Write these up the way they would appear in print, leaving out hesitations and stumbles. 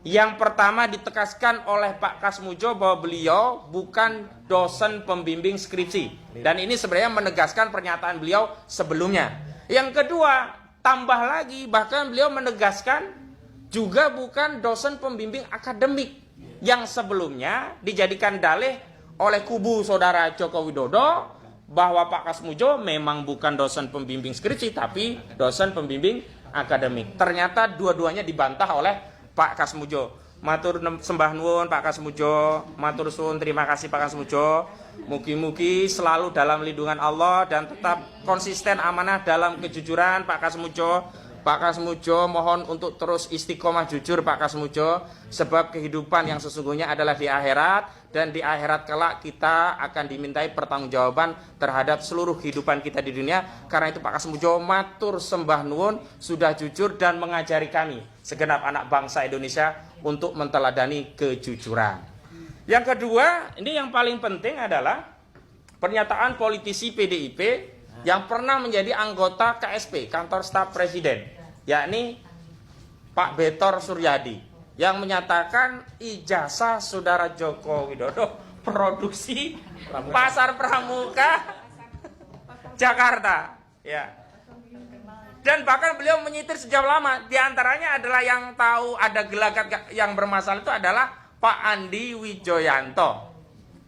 Yang pertama ditegaskan oleh Pak Kasmudjo bahwa beliau bukan dosen pembimbing skripsi. Dan ini sebenarnya menegaskan pernyataan beliau sebelumnya. Yang kedua, tambah lagi bahkan beliau menegaskan juga bukan dosen pembimbing akademik. Yang sebelumnya dijadikan dalih oleh kubu saudara Joko Widodo bahwa Pak Kasmudjo memang bukan dosen pembimbing skripsi tapi dosen pembimbing akademik. Ternyata dua-duanya dibantah oleh Pak Kasmudjo. Matur sembah nuwun Pak Kasmudjo, matur suwun terima kasih Pak Kasmudjo. Mugi-mugi selalu dalam lindungan Allah dan tetap konsisten amanah dalam kejujuran Pak Kasmudjo. Pak Kasmudjo mohon untuk terus istiqomah jujur Pak Kasmudjo, sebab kehidupan yang sesungguhnya adalah di akhirat, dan di akhirat kelak kita akan dimintai pertanggungjawaban terhadap seluruh kehidupan kita di dunia. Karena itu Pak Kasmudjo matur sembah nuwun sudah jujur dan mengajari kami segenap anak bangsa Indonesia untuk menteladani kejujuran. Yang kedua, ini yang paling penting adalah pernyataan politisi PDIP yang pernah menjadi anggota KSP, Kantor Staf Presiden, yakni Pak Betor Suryadi, yang menyatakan ijazah saudara Joko Widodo produksi Pasar Pramuka Jakarta, ya. Dan bahkan beliau menyitir sejauh lama. Di antaranya adalah yang tahu ada gelagat yang bermasalah itu adalah Pak Andi Wijoyanto,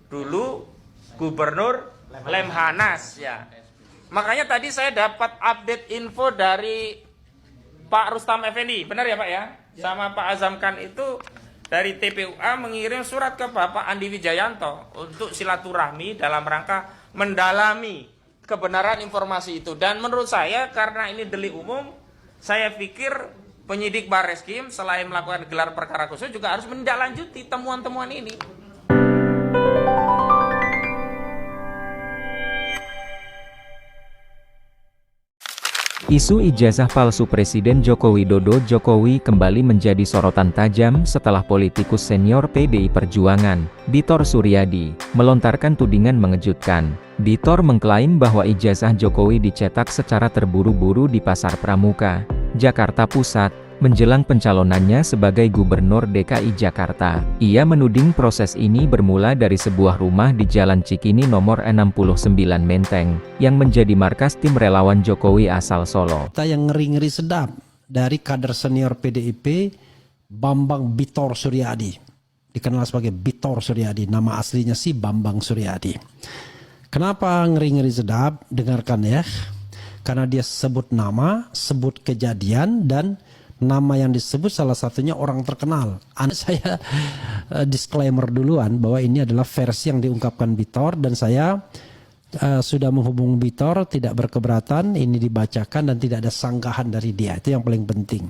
dulu Gubernur Lemhanas, ya. Makanya tadi saya dapat update info dari Pak Rustam Effendi, benar ya Pak ya? Sama Pak Azam Khan itu dari TPUA mengirim surat ke Bapak Andi Wijayanto untuk silaturahmi dalam rangka mendalami kebenaran informasi itu. Dan menurut saya karena ini delik umum, saya pikir penyidik Barreskrim selain melakukan gelar perkara khusus juga harus menindaklanjuti temuan-temuan ini. Isu ijazah palsu Presiden Joko Widodo Jokowi kembali menjadi sorotan tajam setelah politikus senior PDI Perjuangan, Bitor Suryadi, melontarkan tudingan mengejutkan. Bitor mengklaim bahwa ijazah Jokowi dicetak secara terburu-buru di Pasar Pramuka, Jakarta Pusat, menjelang pencalonannya sebagai Gubernur DKI Jakarta. Ia menuding proses ini bermula dari sebuah rumah di Jalan Cikini nomor 69 Menteng, yang menjadi markas tim relawan Jokowi asal Solo. Yang ngeri-ngeri sedap dari kader senior PDIP, Bambang Bitor Suryadi. Dikenal sebagai Bitor Suryadi, nama aslinya sih Bambang Suryadi. Kenapa ngeri-ngeri sedap? Dengarkan ya. Karena dia sebut nama, sebut kejadian, dan nama yang disebut salah satunya orang terkenal. Saya disclaimer duluan bahwa ini adalah versi yang diungkapkan Bitor, dan saya sudah menghubungi Bitor, tidak berkeberatan ini dibacakan dan tidak ada sanggahan dari dia. Itu yang paling penting.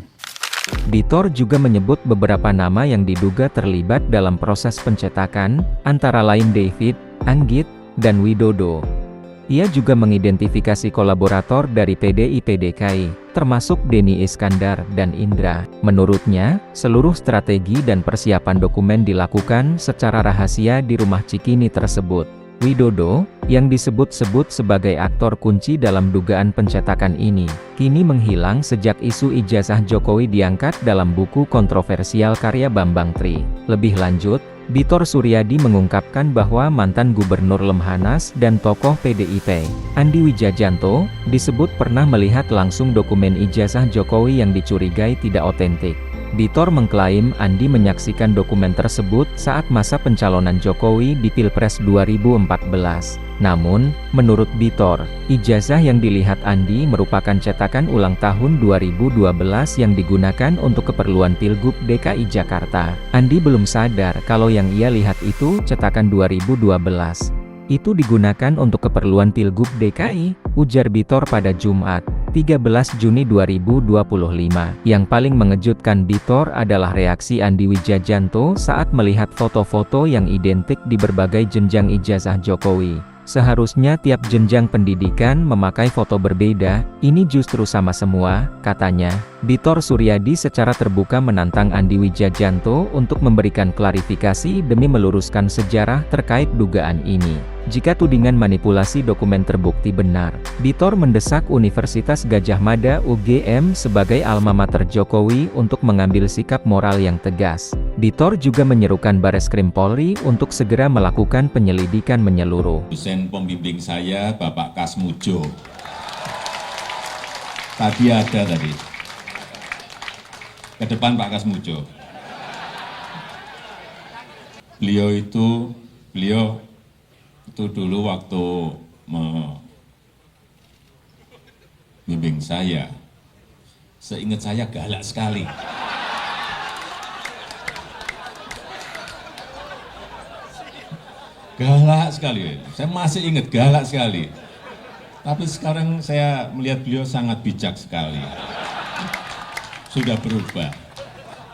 Bitor juga menyebut beberapa nama yang diduga terlibat dalam proses pencetakan, antara lain David, Anggit, dan Widodo. Ia juga mengidentifikasi kolaborator dari PDIP DKI, termasuk Denny Iskandar dan Indra. Menurutnya, seluruh strategi dan persiapan dokumen dilakukan secara rahasia di rumah Cikini tersebut. Widodo, yang disebut-sebut sebagai aktor kunci dalam dugaan pencetakan ini, kini menghilang sejak isu ijazah Jokowi diangkat dalam buku kontroversial karya Bambang Tri. Lebih lanjut, Bitor Suryadi mengungkapkan bahwa mantan Gubernur Lemhanas dan tokoh PDIP, Andi Wijayanto, disebut pernah melihat langsung dokumen ijazah Jokowi yang dicurigai tidak otentik. Bitor mengklaim Andi menyaksikan dokumen tersebut saat masa pencalonan Jokowi di Pilpres 2014. Namun, menurut Bitor, ijazah yang dilihat Andi merupakan cetakan ulang tahun 2012 yang digunakan untuk keperluan Pilgub DKI Jakarta. Andi belum sadar kalau yang ia lihat itu cetakan 2012. Itu digunakan untuk keperluan Pilgub DKI, ujar Bitor pada Jumat, 13 Juni 2025. Yang paling mengejutkan Bitor adalah reaksi Andi Wijayanto saat melihat foto-foto yang identik di berbagai jenjang ijazah Jokowi. Seharusnya tiap jenjang pendidikan memakai foto berbeda, ini justru sama semua, katanya. Bitor Suryadi secara terbuka menantang Andi Wijayanto untuk memberikan klarifikasi demi meluruskan sejarah terkait dugaan ini. Jika tudingan manipulasi dokumen terbukti benar, Bitor mendesak Universitas Gadjah Mada UGM sebagai alma mater Jokowi untuk mengambil sikap moral yang tegas. Bitor juga menyerukan Bareskrim Polri untuk segera melakukan penyelidikan menyeluruh. Dosen pembimbing saya, Bapak Kasmujo. Tadi ada tadi. Ke depan Pak Kasmujo. Beliau itu dulu waktu membimbing saya, seingat saya galak sekali. Galak sekali, saya masih ingat galak sekali. Tapi sekarang saya melihat beliau sangat bijak sekali. Sudah berubah.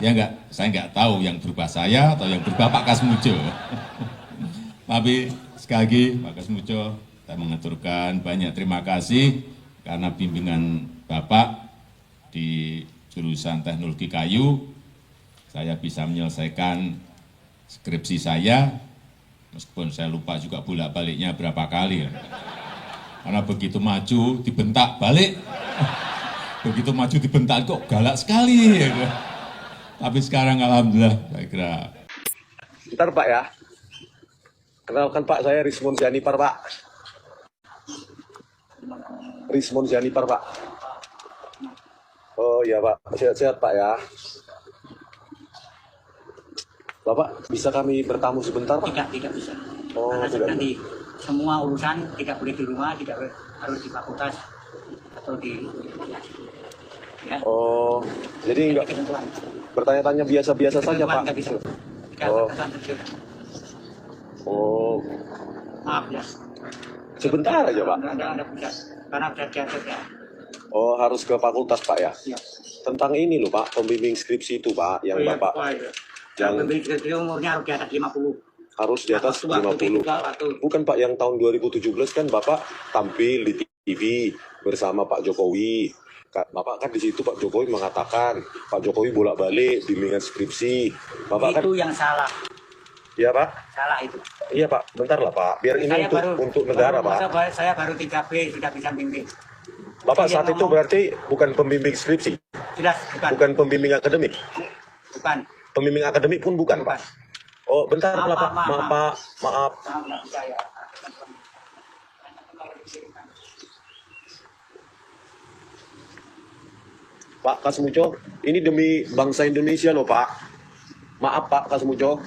Ya enggak, saya enggak tahu yang berubah saya atau yang berubah Pak Kasmujo. Tapi sekali lagi Pak Kasmujo, saya mengaturkan banyak terima kasih karena bimbingan Bapak di jurusan teknologi kayu, saya bisa menyelesaikan skripsi saya, meskipun saya lupa juga bolak-baliknya berapa kali. Karena begitu maju dibentak balik, begitu maju dibentak kok galak sekali. Tapi sekarang alhamdulillah saya kira. Bentar Pak ya. Kenalkan Pak, saya Rismon Sianipar Pak. Rismon Sianipar Pak. Oh iya Pak, sehat-sehat Pak ya. Bapak, bisa kami bertamu sebentar Pak? Tidak bisa. Oh, karena tidak. nanti semua urusan tidak boleh di rumah, tidak harus di fakultas atau di ya. Oh, jadi enggak Ketentuan. bertanya-tanya biasa-biasa saja Ketentuan Pak. nggak bisa. Tidak Oh. ketentuan terjun. Oh, Maaf ya. sebentar aja Pak. Anda bisa. Karena sudah diatur ya. Oh, harus ke fakultas Pak ya. Ya. Tentang ini loh Pak, pembimbing skripsi itu Pak, yang Bapak Yang yang pembimbing skripsi umurnya harus di atas 50. harus di atas Waktu 50. juga, waktu Bukan Pak, yang tahun 2017 kan Bapak tampil di TV bersama Pak Jokowi. Bapak kan di situ Pak Jokowi mengatakan Pak Jokowi bolak-balik bimbingan skripsi. Bapak kan, itu yang salah. iya Pak, Salah itu. iya Pak, bentar lah Pak, biar ini untuk negara Pak. Saya baru 3B sudah bisa bimbing. Bapak Saya saat itu ngomong- berarti bukan pembimbing skripsi, Jelas bukan pembimbing akademik, Bukan. pembimbing akademik pun bukan Pak. Oh bentar lah Pak, Maaf. maaf Pak, maaf. Nggak bisa ya. Pak Kasmujo, ini demi bangsa Indonesia loh Pak. Maaf Pak Kasmujo.